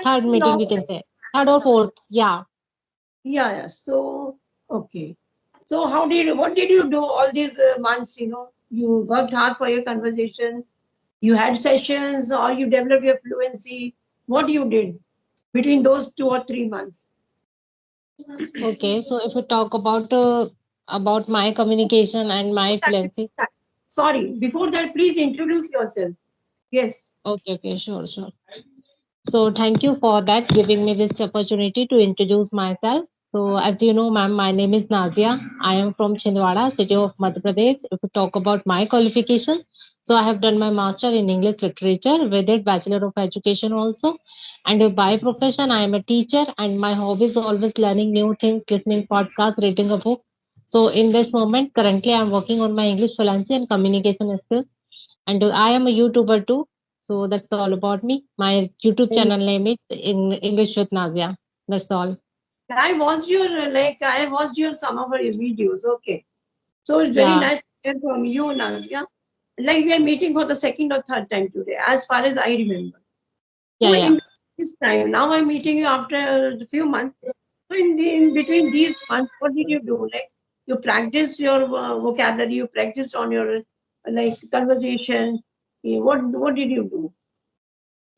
third meeting, Long we can time. say third or fourth. Yeah. Yeah, yeah. So, okay. So, what did you do all these months? You worked hard for your conversation. You had sessions, or you developed your fluency. What you did between those 2 or 3 months? Okay. So if you talk about my communication and my That- fluency. Sorry, before that, please introduce yourself. Yes. Okay. Okay. Sure. Sure. So thank you for that, giving me this opportunity to introduce myself. So as you know, ma'am, my name is Nazia. I am from Chhindwara, city of Madhya Pradesh. If we talk about my qualification, so I have done my master in English literature with it Bachelor of Education also. And by profession, I am a teacher, and my hobby is always learning new things, listening podcasts, reading a book. So in this moment, currently, I am working on my English fluency and communication skills, and I am a YouTuber too. So that's all about me. My YouTube channel name is in English with Nazia. That's all. I watched your some of your videos. Okay. So it's very Yeah, nice to hear from you, Nazia. Like we are meeting for the second or third time today, as far as I remember. yeah, So yeah. in this time, now I'm meeting you after a few months. So in between these months, what did you do? Like you practice your vocabulary, you practice on your like conversation. What did you do?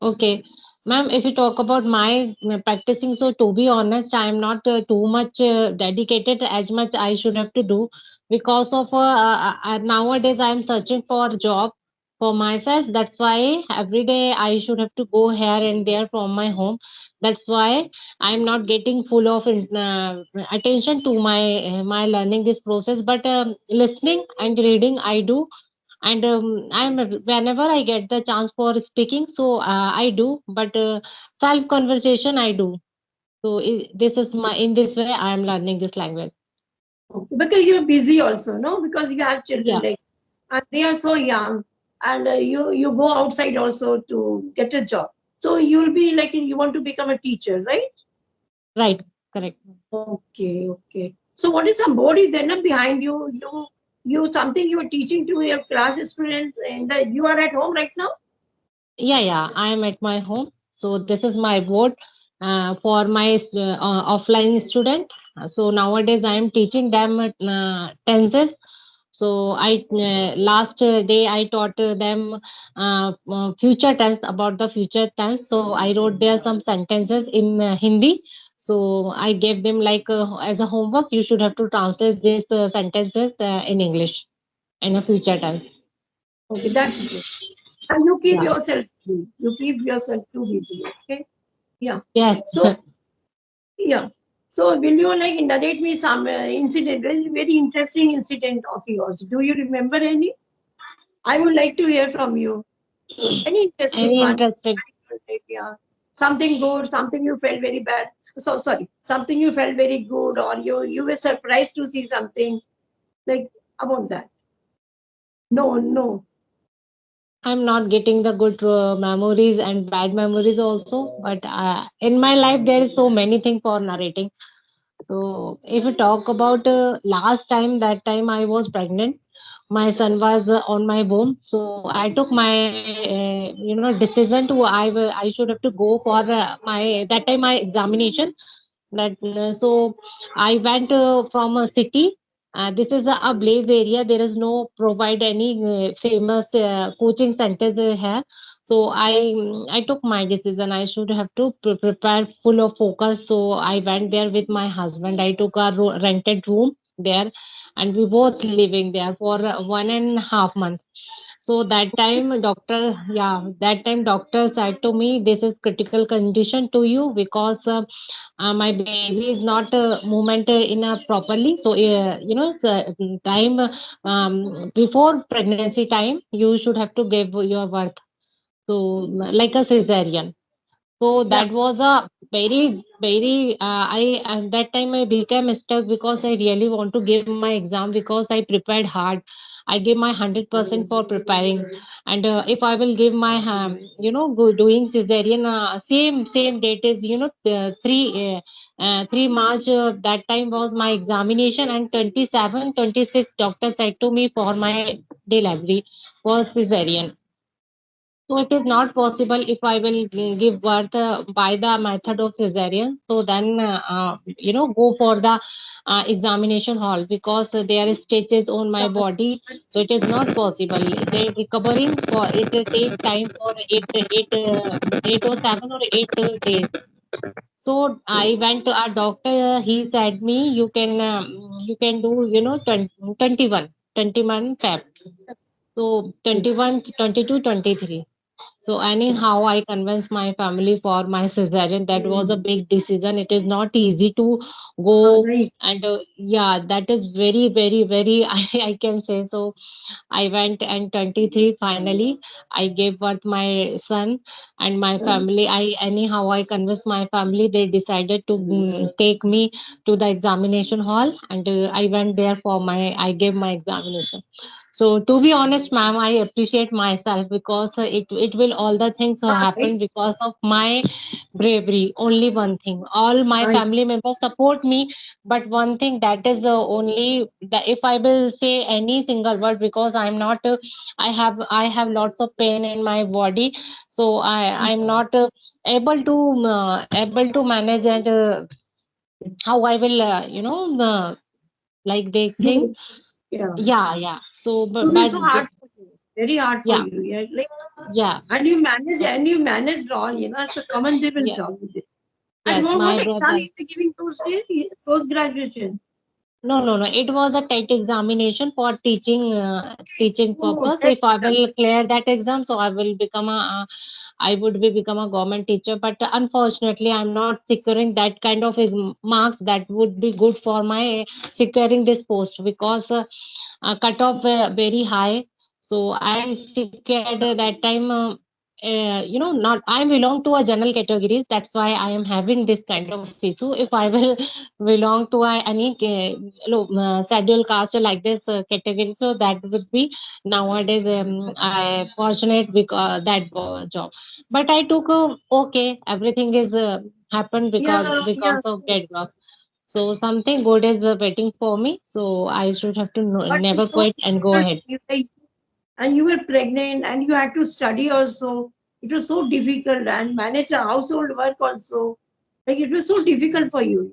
Okay, ma'am. If you talk about my practicing, so to be honest, I am not too much dedicated as much I should have to do because of nowadays I am searching for job for myself. That's why every day I should have to go here and there from my home. That's why I'm not getting full of attention to my learning this process. But listening and reading I do, and whenever I get the chance for speaking, so I do, but self conversation I do. So this is my, in this way I am learning this language. Okay. Because you're busy also, no? Because you have children, Yeah, like, and they are so young, and you go outside also to get a job. So you'll be like you want to become a teacher, right? right, correct. Okay, okay. So what is some board is there not behind you? You something you are teaching to your class students, and you are at home right now. Yeah, yeah, I am at my home. So this is my board for my offline student. So nowadays I am teaching them tenses. So I last day I taught them future tense, about the future tense. So I wrote there some sentences in Hindi. So I gave them like as a homework. You should have to translate these sentences in English in a future tense. Okay, that's good. And you keep Yeah. yourself busy. You keep yourself too busy. Okay. Yeah. Yes. So yeah. So will you like narrate me some incident, very interesting incident of yours? Do you remember any? I would like to hear from you. Any interesting Any one? interested? Like, yeah. Something good, something you felt very bad. So sorry, something you felt very good, or you were surprised to see something like about that. No, no. I'm not getting the good memories and bad memories also, but in my life there is so many things for narrating. So if we talk about last time, that time I was pregnant. My son was on my womb, so I took my decision to I should have to go for my that time my examination. That so I went from a city. This is a blaze area. There is no provide any famous coaching centers here. So I took my decision. I should have to prepare full of focus. So I went there with my husband. I took a rented room there, and we both living there for 1.5 months. So that time doctor, yeah, that time doctor said to me, this is critical condition to you because my baby is not movement in a properly. So the time before pregnancy time, you should have to give your birth. So like a cesarean. So Yeah. that was a very, very, I at that time I became stuck because I really want to give my exam because I prepared hard. I gave my 100% for preparing. And if I will give my, doing cesarean, same date is, the 3 March, that time was my examination, and 27, 26 doctor said to me for my delivery was cesarean. So it is not possible if I will give birth by the method of cesarean. So then, go for the examination hall, because there are stitches on my body. So it is not possible. The recovering for it take time for 8 or 7 or 8 days. So I went to our doctor. He said me, you can do 21 Feb. So 21, 22, 23. So anyhow, I convinced my family for my cesarean. That was a big decision. It is not easy to go, Right. and yeah, that is very, very, very. I can say so. I went, and 23 finally I gave birth my son, and my Son. family. I convinced my family. They decided to take me to the examination hall, and I went there for my. I gave my examination. So to be honest, ma'am, I appreciate myself, because it will all the things Right. happen because of my bravery. Only one thing. All my Right. family members support me, but one thing, that is only that if I will say any single word, because I'm not. I have lots of pain in my body, so I'm not able to manage, and how I will like they think. Do. Yeah. Yeah, yeah. So It will but be but so hard for you. Very hard for yeah, you. Yeah. Like, yeah. So and you managed all. It's a commendable yes, job with it. And yes. what My exam brother. you were giving those days? Post graduation. No, no, no. It was a TET examination for teaching Oh, purpose. that If I exam. will clear that exam, so I would be become a government teacher. But unfortunately, I'm not securing that kind of marks that would be good for my securing this post, because cutoff very high. So I secured that time. Not I belong to a general categories. That's why I am having this kind of issue. If I will belong to scheduled caste like this category, so that would be nowadays I fortunate because that job. But I took okay. Everything is happened Yeah, yeah. because of that loss. So something good is waiting for me. So I should have to But never it's so quit and go difficult ahead. for you. Like, and you were pregnant and you had to study also. It was so difficult and manage a household work also. Like it was so difficult for you.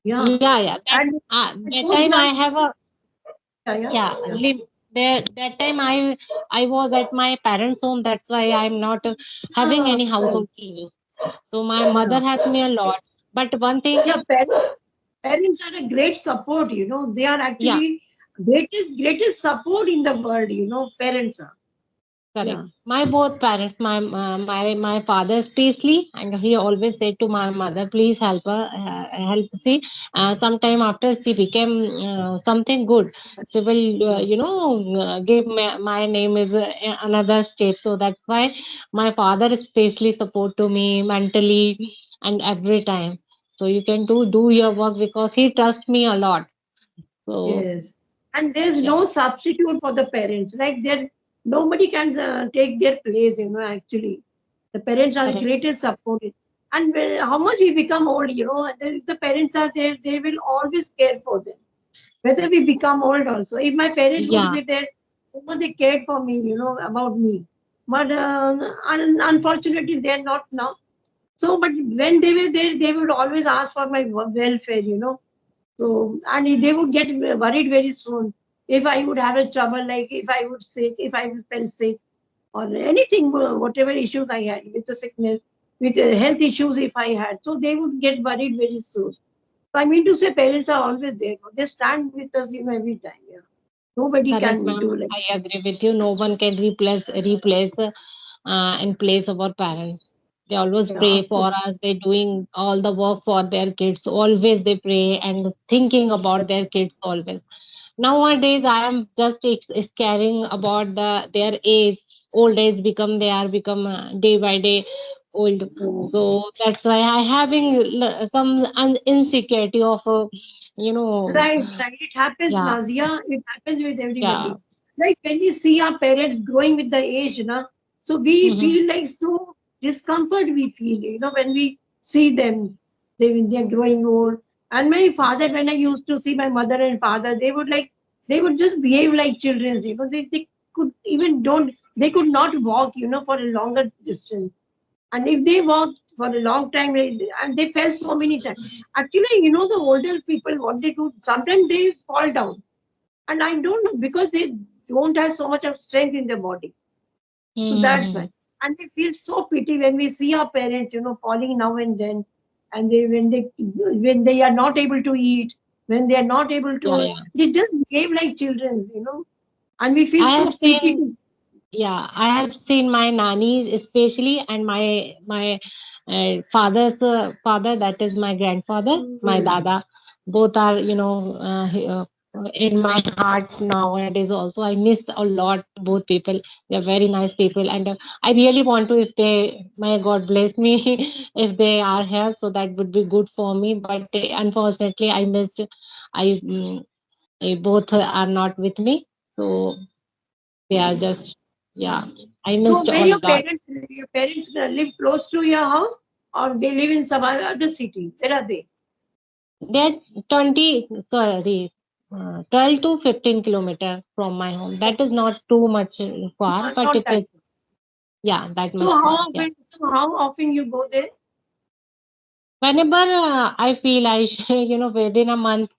Yeah. Yeah, yeah. And That post time I have graduation. a Yeah, yeah, yeah. yeah, There that time I was at my parents' home. That's why I'm not having yeah. any Right. household chores. So my mother Yeah. helped me a lot. But one thing, Yeah, parents are a great support. They are yeah. actually greatest support in the world. Parents are. Correct. Yeah. My both parents, my father especially, and he always said to my mother, "Please help her, help." See, sometime after she became something good, she will, give my name is another step. So that's why my father especially support to me mentally and every time. So you can do your work, because he trusts me a lot. So Yes, and there's yeah, no substitute for the parents. Like there, nobody can take their place. Actually, the parents are the correct. greatest support. And how much we become old, the parents are there. They will always care for them. Whether we become old also. If my parents would Yeah, be there, so much they cared for me, about me. But unfortunately, they are not now. So, but when they were there, they would always ask for my welfare. So, and they would get worried very soon if I would have a trouble, like if I would sick, if I fell sick, or anything, whatever issues I had with the sickness, with health issues if I had. So they would get worried very soon. So I mean to say, parents are always there. They stand with us, every time. Yeah. Nobody correct, can ma'am. do like. I agree with you. No one can replace in place of our parents. They always Yeah, pray of for course. us. They're doing all the work for their kids. Always they pray and thinking about their kids always. Nowadays, I am just caring about their age. Old age become they are become day by day old. Oh, So that's why I having some insecurity of right, right. It happens, yeah, Nazia. It happens with yeah. everybody. Like when we see our parents growing with the age, so we Hmm. feel like so discomfort we feel, when we see them, they're growing old. And my father, when I used to see my mother and father, they would just behave like children. They could even don't they could not walk, for a longer distance. And if they walked for a long time, and they fell so many times. Actually, the older people, what they do, sometimes they fall down. And I don't know, because they don't have so much of strength in their body. So that's Mm-hmm. why. And we feel so pity when we see our parents, falling now and then, and when they are not able to eat, when they are not able Yeah, to, yeah. they just behave like children. And we feel I so have pity seen, to. yeah, I have seen my nannies especially, and my father's father, that is my grandfather, my dada. Both are, in my heart nowadays. Also, I miss a lot both people. They are very nice people, and I really want to, if they, may God bless me, if they are here, so that would be good for me. But unfortunately, I missed. I both are not with me, so they are just, yeah, I So missed where a lot. your parents live close to your house, or they live in some other city? Where are they? They're 20, sorry, 12 to 15 kilometer from my home. That is not too much far, but Not it that. is, yeah, that So much far. Yeah. how often you go there? Whenever I feel within a month,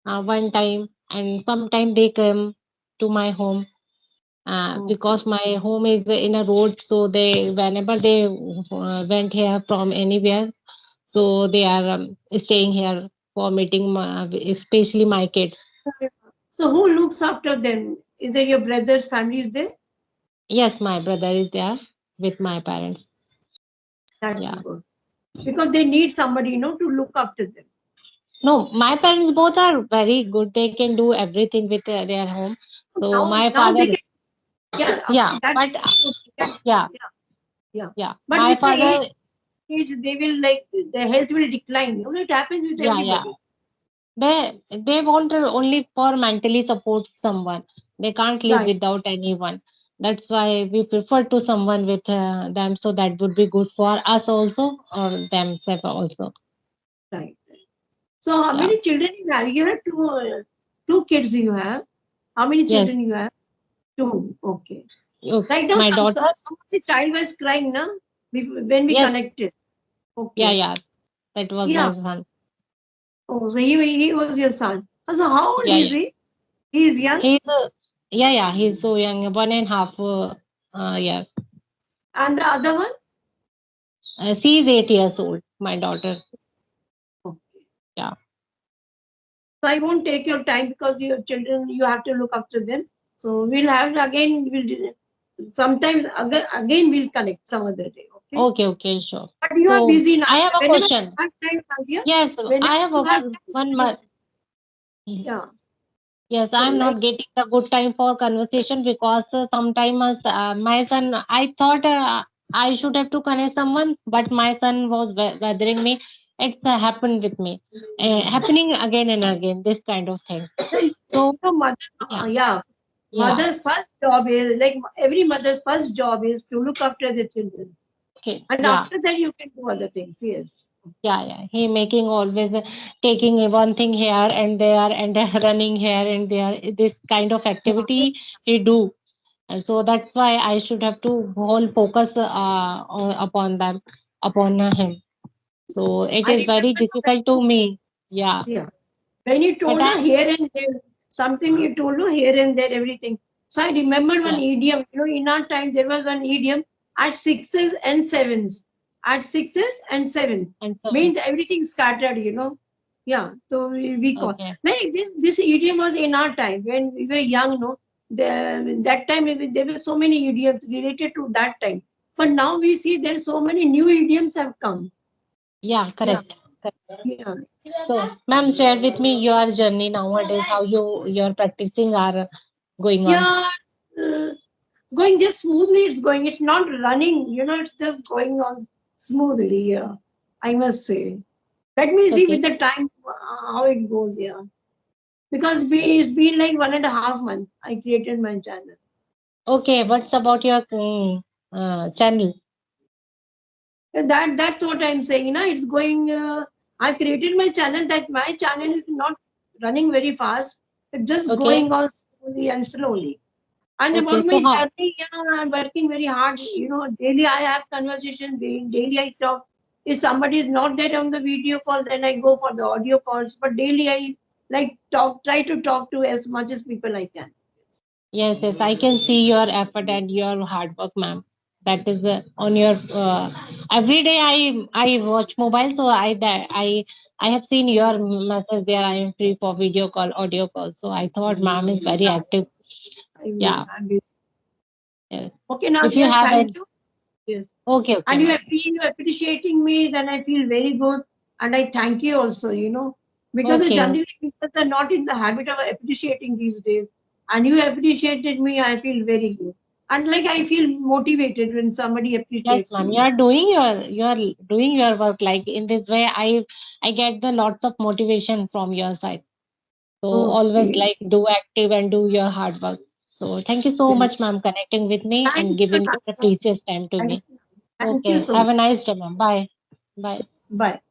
one time, and sometime they come to my home, Okay. because my home is in a road, so they, whenever they went here from anywhere, so they are staying here for meeting especially my kids. So who looks after them? Is there your brother's family is there? Yes, my brother is there with my parents. That's Yeah. good. Because they need somebody, to look after them. No, my parents both are very good. They can do everything with their home. So So now, my now father, they can, yeah, yeah, that's but good. yeah, Yeah, yeah. yeah, But my with the father, age, they will like their health will decline. It happens with yeah, yeah. everybody. They want only for mentally support someone. They can't live Right, without anyone. That's why we prefer to someone with them, so that would be good for us also, or themselves also. right. So how Yeah. many children you have? You have two kids you have. How many Yes. children you have? Two. Okay. Okay. Right now, My daughter. some of the child was crying, now when we Yes. connected. Yeah. Okay. Yeah. That was Yeah. my son. Oh, so he was your son. So how old Yeah. is Yeah. he? He is young. He's yeah. Yeah. He's so young. 1.5 years. And the other one? She is 8 years old. My daughter. Okay. Yeah. So I won't take your time because your children, you have to look after them. So we'll have again, sometimes again we'll connect some other day. Okay. Okay. Okay. Sure. But you are So busy, I have Nazia. a Whenever you question. have time, Nazia, Yes. I whenever have a you have one time, month. yeah. Yes, So I'm like, not getting the good time for conversation because sometimes my son, I thought I should have to connect someone, but my son was bothering me. It's happened with me, happening again and again, this kind of thing. So, mother, yeah, yeah, yeah, mother first job is like every mother's first job is to look after the children, okay, and yeah, after that you can do other things. Yes. yeah, yeah. He making always taking one thing here and there and running here and there. This kind of activity he do. And so that's why I should have to whole focus upon them, upon him. So it I is very remember difficult to me. Yeah, yeah. When you but told her here and there, something you told her here and there, everything. So I remember one yeah, idiom. In our time there was one idiom at sixes and sevens. At sixes and seven and so means everything scattered. Yeah. So we call. okay, Like this idiom was in our time when we were young. No, that time there were so many idioms related to that time. But now we see there are so many new idioms have come. yeah, Yeah. correct. Correct. Yeah. So, ma'am, share with me your journey nowadays, how your practicing are going on. Yeah. uh, Going just smoothly, it's going, it's not running, it's just going on smoothly. Yeah, I must say. Let me see Okay, with the time how it goes. Yeah, because it's been like 1.5 months I created my channel. okay. What's about your channel? That's what I'm saying. It's going. I created my channel. That my channel is not running very fast. It's just Okay, going on slowly and slowly. And Okay, about so my how? journey, yeah, I'm working very hard. Daily I have conversation. Daily I talk. If somebody is not there on the video call, then I go for the audio calls. But daily I like try to talk to as much as people I can. Yes, yes, I can see your effort and your hard work, ma'am. That is on your every day. I watch mobile, so I have seen your message there. I am free for video call, audio call. So I thought ma'am is very Yeah, active. Yeah, I'm busy. yes. Okay, If you Nadia, have thank any, you. Yes. okay, okay, And ma'am. you appreciating me, then I feel very good. And I thank you also, because the Okay, generally people are not in the habit of appreciating these days. And you appreciated me, I feel very good. And like I feel motivated when somebody yes, appreciates ma'am. me. You are doing your work. Like in this way, I get the lots of motivation from your side. So always Okay. like do active and do your hard work. So thank you so Yes. much, ma'am, connecting with me Thank and you, giving your Nadia. precious time to Thank me. you. Thank you Okay. so Have much. a nice day, ma'am. Bye. Bye. Yes. Bye.